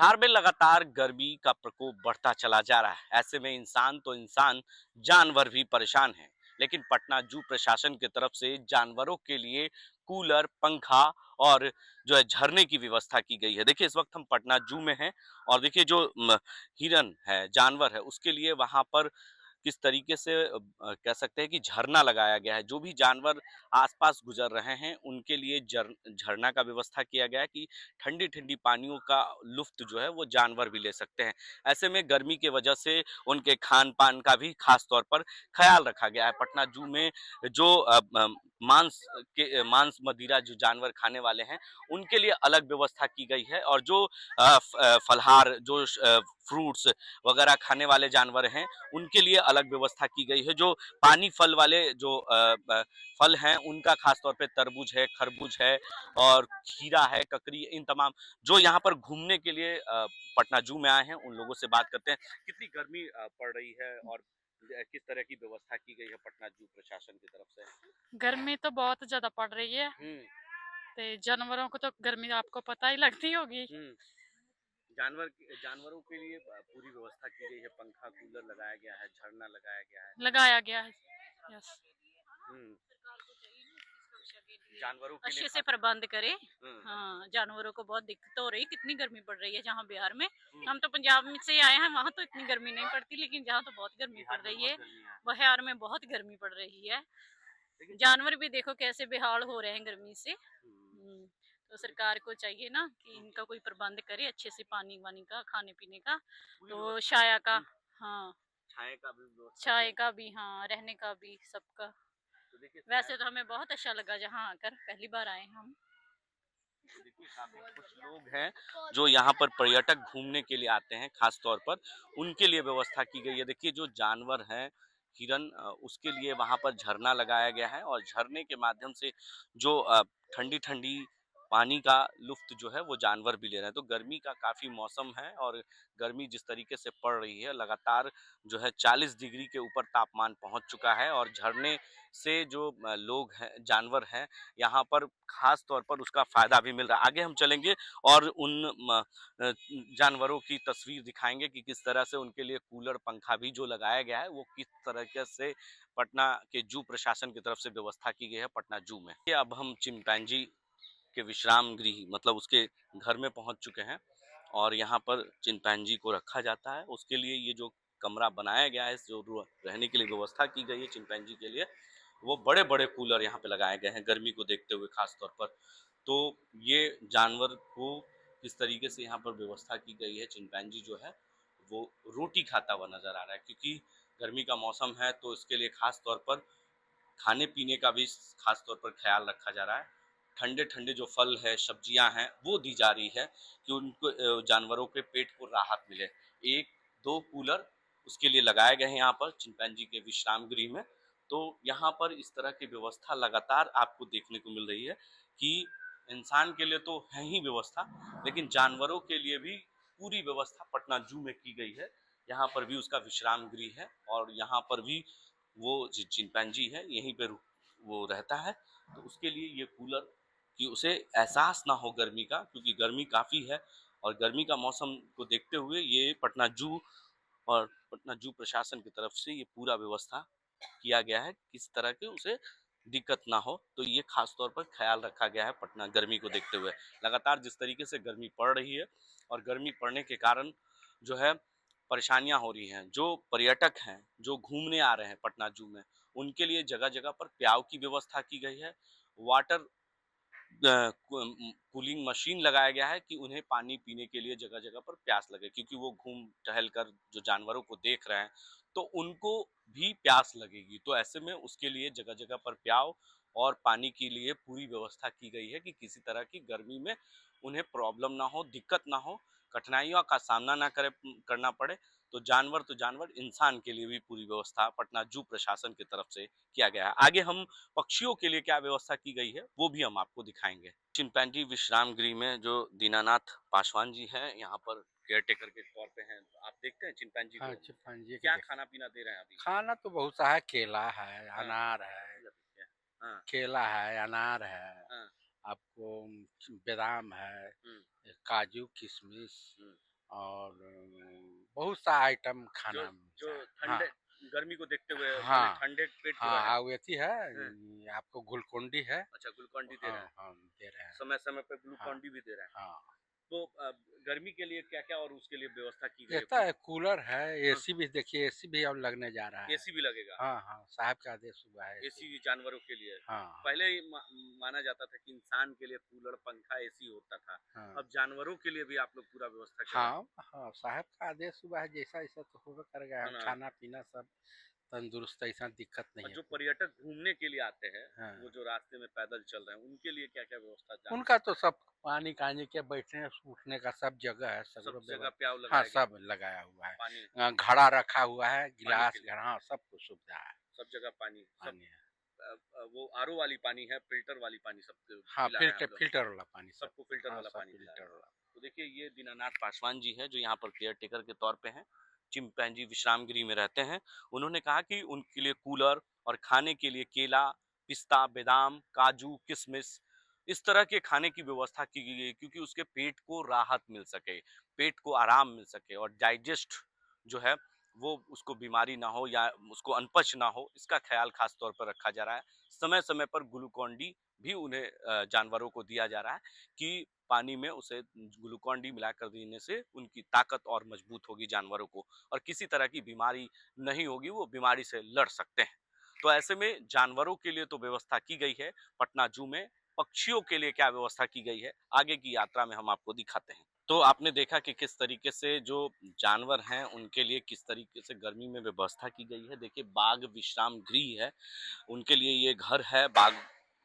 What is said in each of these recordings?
बिहार में लगातार गर्मी का प्रकोप बढ़ता चला जा रहा है। ऐसे में इंसान तो इंसान, जानवर भी परेशान हैं। लेकिन पटना जू प्रशासन की तरफ से जानवरों के लिए कूलर, पंखा और जो है झरने की व्यवस्था की गई है। देखिए, इस वक्त हम पटना जू में हैं और देखिए जो हिरन है, जानवर है, उसके लिए वहां पर किस तरीके से कह सकते हैं कि झरना लगाया गया है। जो भी जानवर आसपास गुजर रहे हैं उनके लिए झरना का व्यवस्था किया गया है कि ठंडी ठंडी पानियों का लुफ्त जो है वो जानवर भी ले सकते हैं। ऐसे में गर्मी की वजह से उनके खान पान का भी खास तौर पर ख्याल रखा गया है। पटना जू में जो मांस मदिरा जो जानवर खाने वाले हैं उनके लिए अलग व्यवस्था की गई है और जो फलहार जो फ्रूट्स वगैरह खाने वाले जानवर हैं उनके लिए अलग व्यवस्था की गई है। जो पानी फल वाले जो फल हैं उनका खास तौर पे तरबूज है, खरबूज है और खीरा है, ककड़ी, इन तमाम जो यहाँ पर घूमने के लिए पटना जू में आए हैं उन लोगों से बात करते हैं। कितनी गर्मी पड़ रही है और किस तरह की व्यवस्था की गई है पटना जू प्रशासन की तरफ से? गर्मी तो बहुत ज्यादा पड़ रही है। हम्म। जानवरों को तो गर्मी आपको पता ही लगती होगी। हम्म। जानवरों के लिए पूरी व्यवस्था की गई है। पंखा, कूलर लगाया गया है, झरना लगाया गया है। लगाया गया है। यस। हम्म। जानवरों के लिए अच्छे से खास। प्रबंध करे। हम्म। हाँ, जानवरों को बहुत दिक्कत हो रही, कितनी गर्मी पड़ रही है जहाँ बिहार में। हम्म। हम तो पंजाब में से आए हैं, वहाँ तो इतनी गर्मी नहीं पड़ती, लेकिन जहाँ तो बहुत गर्मी पड़ बिहार में रही है। बहुत गर्मी है। बिहार में बहुत गर्मी पड़ रही है। लेकिन जानवर भी देखो कैसे बेहाल हो रहे हैं गर्मी से। हम्म, तो सरकार को चाहिए ना कि इनका कोई प्रबंध करे अच्छे से, पानी वानी का, खाने पीने का, पूरी तो व्यवस्था छाया का। हम्म, हाँ, छाया का भी व्यवस्था किया छाया गया। का भी, हाँ, रहने का भी, सबका। तो देखिए वैसे तो हमें बहुत अच्छा लगा जहाँ आकर, पहली बार आए हम। देखिए काफी कुछ लोग हैं जो यहाँ पर पर्यटक घूमने के लिए आते हैं, खास तौर पर उनके लिए व्यवस्था की गई है। देखिए जो जानवर हैं हिरन, उसके लिए वहां पर झरना लगाया गया है और झरने के माध्यम से जो ठंडी ठंडी पानी का लुफ्त जो है वो जानवर भी ले रहे हैं। तो गर्मी का काफी मौसम है और गर्मी जिस तरीके से पड़ रही है, लगातार जो है 40 डिग्री के ऊपर तापमान पहुंच चुका है और झरने से जो लोग हैं, जानवर हैं, यहाँ पर खास तौर पर उसका फायदा भी मिल रहा है। आगे हम चलेंगे और उन जानवरों की तस्वीर दिखाएंगे कि किस तरह से उनके लिए कूलर, पंखा भी जो लगाया गया है वो किस तरीके से पटना के जू प्रशासन की तरफ से व्यवस्था की गई है पटना जू में। ये अब हम चिंपैंजी के विश्राम गृह मतलब उसके घर में पहुंच चुके हैं और यहाँ पर चिंपैंजी को रखा जाता है। उसके लिए ये जो कमरा बनाया गया है, जो रहने के लिए व्यवस्था की गई है चिंपैंजी के लिए, वो बड़े बड़े कूलर यहाँ पे लगाए गए हैं गर्मी को देखते हुए खास तौर पर। तो ये जानवर को किस तरीके से यहाँ पर व्यवस्था की गई है, चिंपैंजी जो है वो रोटी खाता हुआ नजर आ रहा है क्योंकि गर्मी का मौसम है तो इसके लिए खास तौर पर खाने पीने का भी खास तौर पर ख्याल रखा जा रहा है। ठंडे ठंडे जो फल है, सब्जियां हैं वो दी जा रही है कि उनको जानवरों के पेट को राहत मिले। एक दो कूलर उसके लिए लगाए गए हैं यहाँ पर चिंपैंजी के विश्राम गृह में। तो यहाँ पर इस तरह की व्यवस्था लगातार आपको देखने को मिल रही है कि इंसान के लिए तो है ही व्यवस्था, लेकिन जानवरों के लिए भी पूरी व्यवस्था पटना जू में की गई है। यहाँ पर भी उसका विश्राम गृह है और यहाँ पर भी वो चिंपैंजी है यहीं पे वो रहता है। तो उसके लिए ये कूलर कि उसे एहसास ना हो गर्मी का, क्योंकि गर्मी काफ़ी है और गर्मी का मौसम को देखते हुए ये पटना जू और पटना जू प्रशासन की तरफ से ये पूरा व्यवस्था किया गया है किस तरह के उसे दिक्कत ना हो। तो ये खास तौर पर ख्याल रखा गया है पटना गर्मी को देखते हुए। लगातार जिस तरीके से गर्मी पड़ रही है और गर्मी पड़ने के कारण जो है परेशानियां हो रही हैं, जो पर्यटक हैं जो घूमने आ रहे हैं पटना जू में, उनके लिए जगह जगह पर प्याव की व्यवस्था की गई है। वाटर कूलिंग मशीन लगाया गया है कि उन्हें पानी पीने के लिए जगह जगह पर प्यास लगे, क्योंकि वो घूम टहल कर जो जानवरों को देख रहे हैं तो उनको भी प्यास लगेगी। तो ऐसे में उसके लिए जगह जगह पर प्याव और पानी के लिए पूरी व्यवस्था की गई है कि किसी तरह की गर्मी में उन्हें प्रॉब्लम ना हो, दिक्कत ना हो, कठिनाइयों का सामना ना करना पड़े। तो जानवर इंसान के लिए भी पूरी व्यवस्था पटना जू प्रशासन की तरफ से किया गया है। आगे हम पक्षियों के लिए क्या व्यवस्था की गई है वो भी हम आपको दिखाएंगे। चिंपैंजी विश्राम गृह में जो दीनानाथ पासवान जी हैं यहाँ पर केयर टेकर के तौर पे हैं। आप देखते हैं चिंपैंजी हाँ, को, चिंपांजी के क्या देख खाना पीना दे रहे हैं अभी? खाना तो बहुत सा है, केला है, हाँ, अनार है, हाँ, केला है, अनार है, हाँ, आपको बादाम है, हम्म, काजू, किशमिश, हम्म, और बहुत सा आइटम खाना जो मिलता जो है। हाँ ठंडे गर्मी को देखते हुए माने हाँ ठंडे पेट को हाँ रहे। अवेती है, हैं। ये आपको ग्लूकोन-डी है। अच्छा ग्लूकोन-डी दे रहे हाँ, हैं। हाँ, दे रहे हैं। समय-समय पे हाँ, ग्लूकोन-डी भी दे रहे हैं। हाँ। तो गर्मी के लिए क्या-क्या और उसके लिए व्यवस्था की गई है? कहता है कूलर है, हाँ, एसी भी देखिए एसी भी अब लगने जा रहा है। एसी भी लगेगा। हाँ, हाँ, साहब का आदेश हुआ है एसी। एसी जानवरों के लिए। हाँ, हाँ, पहले ही माना जाता था कि इंसान के लिए कूलर, पंखा, एसी होता था। हाँ। अब जानवरों के लिए भी आप लोग पूरा व्यवस्था कर रहे हैं। हाँ, हाँ, साहब का आदेश हुआ है जैसा-ऐसा तो होबे करेगा। है ना? खाना-पीना सब तंदुरुस्त, ऐसा दिक्कत नहीं और है जो कोई। पर्यटक घूमने के लिए आते हैं, हाँ। वो जो रास्ते में पैदल चल रहे हैं, उनके लिए क्या-क्या व्यवस्था जान उनका तो सब पानी-कानी के बैठने-उठने का सब जगह है, सब सगरो जगह व्यवस्था। प्याऊ हाँ, लगाया गया सब लगाया हुआ है। पानी घड़ा रखा हुआ है, पानी गिलास, के लिए, घड़ा सब कुछ सुविधा है, सब जगह पानी, सब पानी है। वो आरओ वाली पानी है, फ़िल्टर वाली पानी सबको हाँ, पिला रहे हैं आप लोग। फ़िल्टर वाला पानी सब। सबको फ़िल्टर हाँ, वाला सब पानी पिला रहे फ़िल्टर हैं। वाला। तो देखिए ये दीनानाथ पासवान जी हैं जो यहाँ पर केयर टेकर के तौर पे हैं। चिंपैंजी विश्राम गृह में रहते हैं। उन्होंने कहा कि उनके लिए कूलर और खाने के लिए केला, पिस्ता, बादाम, काजू, किशमिश इस तरह के खाने की व्यवस्था की गई है क्योंकि उसके पेट को राहत मिल सके, पेट को आराम मिल सके और डाइजेस्ट जो है वो उसको बीमारी ना हो या उसको अनपच ना हो, इसका ख्याल खास तौर पर रखा जा रहा है। समय-समय पर ग्लूकोन-डी भी उन्हें जानवरों को दिया जा रहा है कि पानी में उसे ग्लूकोन-डी मिलाकर देने से उनकी ताकत और मजबूत होगी जानवरों को और किसी तरह की बीमारी नहीं होगी, वो बीमारी से लड़ सकते हैं। तो ऐसे में जानवरों के लिए तो व्यवस्था की गई है पटना ज़ू में, पक्षियों के लिए क्या व्यवस्था की गई है, आगे की यात्रा में हम आपको दिखाते हैं। तो आपने देखा कि किस तरीके से जो जानवर हैं, उनके लिए किस तरीके से गर्मी में व्यवस्था की गई है। देखिए बाघ विश्राम गृह है, उनके लिए ये घर है,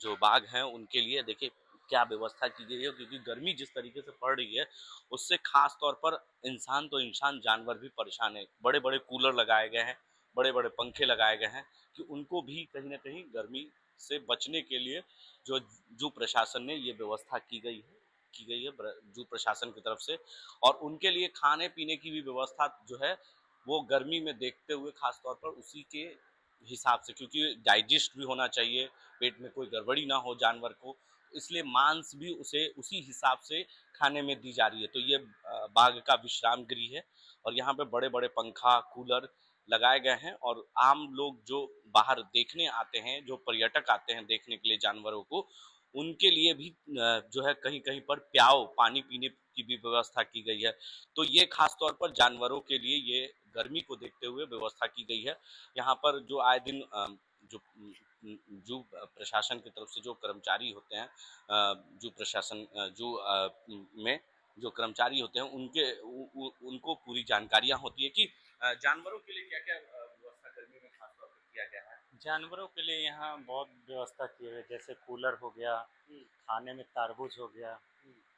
जो बाघ हैं उनके लिए देखिए क्या व्यवस्था की गई है क्योंकि गर्मी जिस तरीके से पड़ रही है उससे खास तौर पर इंसान तो इंसान जानवर भी परेशान है। बड़े-बड़े कूलर लगाए गए हैं, बड़े-बड़े पंखे लगाए गए हैं कि उनको भी कहीं न कहीं गर्मी से बचने के लिए जो जू प्रशासन ने ये व्यवस्था की गई है जू प्रशासन की तरफ से और उनके लिए खाने-पीने की भी व्यवस्था जो है वो गर्मी में देखते हुए खास तौर पर उसी के हिसाब से क्योंकि डाइजेस्ट भी होना चाहिए, पेट में कोई गड़बड़ी ना हो जानवर को, इसलिए मांस भी उसे उसी हिसाब से खाने में दी जा रही है। तो ये बाघ का विश्राम गृह है और यहाँ पे बड़े-बड़े पंखा, कूलर लगाए गए हैं और आम लोग जो बाहर देखने आते हैं, जो पर्यटक आते हैं देखने के लिए जानवरों को, उनके लिए भी जो है कहीं-कहीं पर प्याऊ, पानी पीने की भी व्यवस्था की गई है। तो ये खास तौर पर जानवरों के लिए ये गर्मी को देखते हुए व्यवस्था की गई है। यहाँ पर जो आए दिन जो जू प्रशासन की तरफ से जो कर्मचारी होते हैं जू प्रशासन जू में जो कर्मचारी होते हैं उनको पूरी जानकारियाँ होती है कि जानवरों के लिए क्या-क्या व्यवस्था गर्मी में खास तौर पर किया गया है। जानवरों के लिए यहाँ बहुत व्यवस्था की है, जैसे कूलर हो गया, खाने में तरबूज हो गया,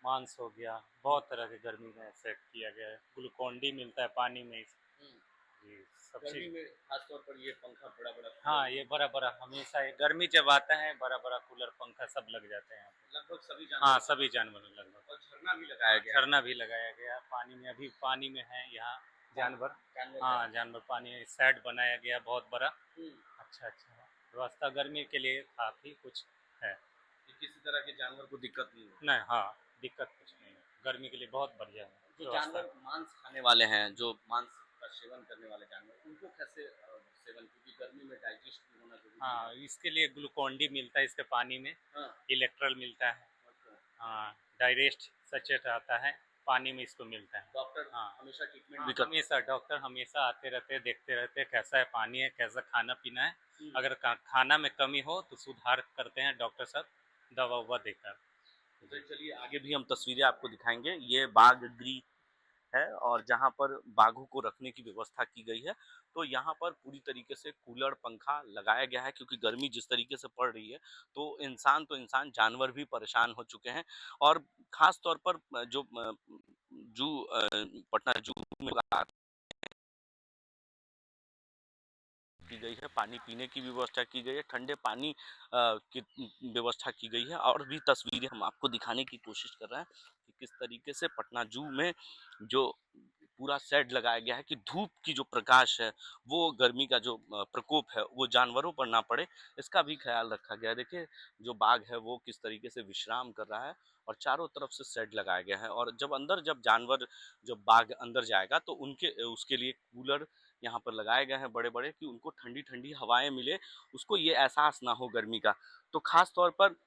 मांस हो गया, बहुत तरह के गर्मी में सेट किया गया है। ग्लूकोन-डी मिलता है पानी में। जी, सब गर्मी चीज़। में खास तौर पर ये पंखा बड़ा-बड़ा हाँ, ये बड़ा-बड़ा हमेशा ये गर्मी जब आता है बड़ा-बड़ा कूलर पंखा सब लग जाते हैं यहाँ पे। लगभग सभी हाँ, जानवर सभी जानवरों लगभग। और झरना भी लगाया गया है। झरना भी लगाया गया, पानी में अभी पानी में है यहाँ जानवर। हाँ, जानवर पानी में शेड बनाया गया बहुत बड़ा। अच्छा अच्छा है। व्यवस्था गर्मी के लिए काफ़ी कुछ है। कि किसी तरह के जानवर को दिक्कत नहीं हो। नहीं, हाँ, दिक्कत कुछ नहीं है। गर्मी के लिए बहुत बढ़िया है जो व्यवस्था। जानवर मांस खाने वाले हैं, जो मांस का सेवन करने वाले जानवर, उनको कैसे सेवन क्योंकि गर्मी में डाइजेस्ट भी होना ज़रूरी है। हाँ, इसके लिए ग्लूकोन-डी मिलता है इसके पानी में, हाँ, इलेक्ट्रल मिलता है। अच्छा। हाँ, डाइजेस्ट सचेत आता है, पानी में इसको मिलता है। डॉक्टर हाँ। हमेशा ट्रीटमेंट हाँ, भी करते हमेशा डॉक्टर हमेशा आते रहते हैं, देखते रहते हैं कैसा है पानी है, कैसा खाना-पीना है। हैं। अगर खाना में कमी हो तो सुधार करते हैं डॉक्टर साहब, दवा-ववा देकर। तो चलिए आगे भी हम तस्वीरें आपको दिखाएंगे। ये बाघ गृह है और जहाँ पर बाघों को रखने की व्यवस्था की गई है। तो यहाँ पर पूरी तरीके से कूलर, पंखा लगाया गया है क्योंकि गर्मी जिस तरीके से पड़ रही है तो इंसान जानवर भी परेशान हो चुके हैं और ख़ास तौर पर जो पटना ज़ू में की गई है, पानी पीने की भी व्यवस्था की गई है, ठंडे पानी की व्यवस्था की गई है और भी तस्वीरें हम आपको दिखाने की कोशिश कर रहे हैं कि किस तरीके से पटना ज़ू में जो पूरा शेड लगाया गया है कि धूप की जो प्रकाश है वो गर्मी का जो प्रकोप है वो जानवरों पर ना पड़े, इसका भी ख्याल रखा गया है। देखिए जो बाघ है वो किस तरीके से विश्राम कर रहा है और चारों तरफ से शेड लगाया गया है। और जब जानवर जब बाघ अंदर जाएगा तो उसके लिए कूलर यहाँ पर लगाए गए हैं बड़े बड़े, कि उनको ठंडी ठंडी हवाएं मिले, उसको ये एहसास ना हो गर्मी का। तो खास तौर पर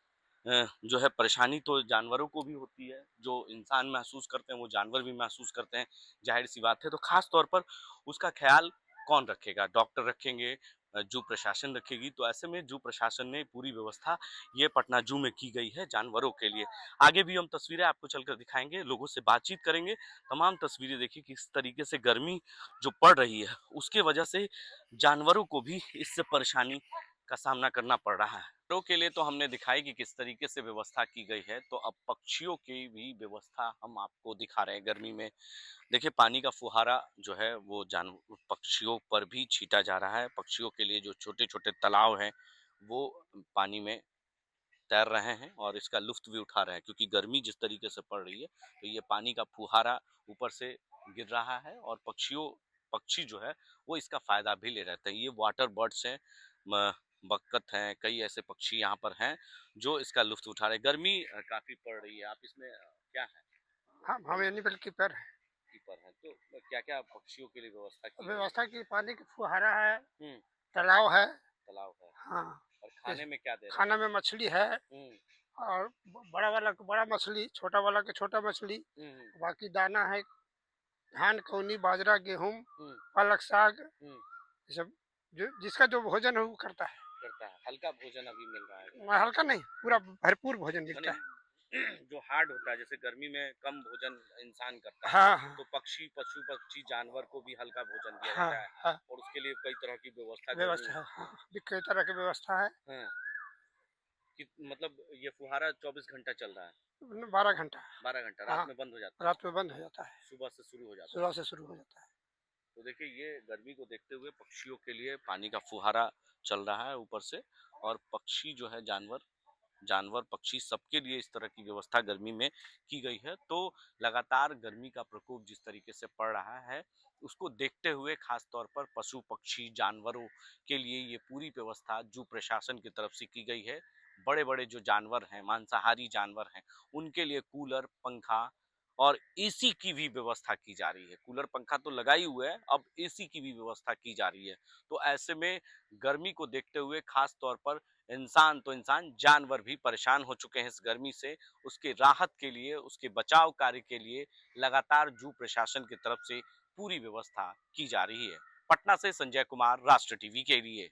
जो है परेशानी तो जानवरों को भी होती है, जो इंसान महसूस करते हैं वो जानवर भी महसूस करते हैं, जाहिर सी बात है। तो खास तौर पर उसका ख्याल कौन रखेगा? डॉक्टर रखेंगे, जू प्रशासन रखेगी। तो ऐसे में जू प्रशासन ने पूरी व्यवस्था ये पटना जू में की गई है जानवरों के लिए। आगे भी हम तस्वीरें आपको चलकर दिखाएंगे, लोगों से बातचीत करेंगे, तमाम तस्वीरें देखिए किस तरीके से गर्मी जो पड़ रही है उसके वजह से जानवरों को भी इससे परेशानी का सामना करना पड़ रहा है। तो के लिए तो हमने दिखाई कि किस तरीके से व्यवस्था की गई है, तो अब पक्षियों की भी व्यवस्था हम आपको दिखा रहे हैं गर्मी में। देखिए पानी का फुहारा जो है वो पक्षियों पर भी छीटा जा रहा है। पक्षियों के लिए जो छोटे छोटे तालाब हैं वो पानी में तैर रहे हैं और इसका लुत्फ भी उठा रहे हैं, क्योंकि गर्मी जिस तरीके से पड़ रही है तो ये पानी का फुहारा ऊपर से गिर रहा है और पक्षी जो है वो इसका फायदा भी ले रहे हैं। ये वाटर बर्ड्स हैं, बतख हैं, कई ऐसे पक्षी यहाँ पर हैं जो इसका लुत्फ उठा रहे हैं। गर्मी काफी पड़ रही है, आप इसमें क्या है? हम एनिमल कीपर हैं। कीपर हैं, तो क्या क्या पक्षियों के लिए व्यवस्था की? व्यवस्था की पानी की फुहारा है, हम्म, तालाब है। तालाब है। हाँ, और खाने में क्या दे रहे हैं? खाना में मछली है हम्म, और बड़ा वाला को बड़ा मछली, छोटा वाला के छोटा मछली। बाकी दाना है, धान, कौनी, बाजरा, गेहूं, पालक साग, ये सब जो जिसका जो भोजन है वो करता है। हल्का भोजन अभी मिल रहा है? हल्का नहीं, पूरा भरपूर भोजन मिलता है। जो हार्ड होता है, जैसे गर्मी में कम भोजन इंसान करता है, हाँ हाँ तो पशु पक्षी जानवर को भी हल्का भोजन दिया हाँ जाता है हाँ, और उसके लिए कई तरह की व्यवस्था व्यवस्था है। हाँ, कई तरह की व्यवस्था है। हाँ। मतलब ये फुहारा 24 घंटा चल रहा है? 12 घंटा। 12 घंटा हाँ, रात में बंद हो जाता है? रात में बंद हो जाता है, सुबह से शुरू हो जाता है? सुबह से शुरू हो जाता है। तो देखिए ये गर्मी को देखते हुए पक्षियों के लिए पानी का फुहारा चल रहा है ऊपर से, और पक्षी जो है जानवर पक्षी सबके लिए इस तरह की व्यवस्था गर्मी में की गई है। तो लगातार गर्मी का प्रकोप जिस तरीके से पड़ रहा है उसको देखते हुए खास तौर पर पशु पक्षी जानवरों के लिए ये पूरी व्यवस्था जू प्रशासन की तरफ से की गई है। बड़े बड़े जो जानवर हैं, मांसाहारी जानवर हैं, उनके लिए कूलर, पंखा और एसी की भी व्यवस्था की जा रही है। कूलर पंखा तो लगा ही हुआ है, अब एसी की भी व्यवस्था की जा रही है। तो ऐसे में गर्मी को देखते हुए खास तौर पर इंसान जानवर भी परेशान हो चुके हैं इस गर्मी से। उसके राहत के लिए, उसके बचाव कार्य के लिए लगातार जू प्रशासन की तरफ से पूरी व्यवस्था की जा रही है। पटना से संजय कुमार, राष्ट्र टीवी के लिए।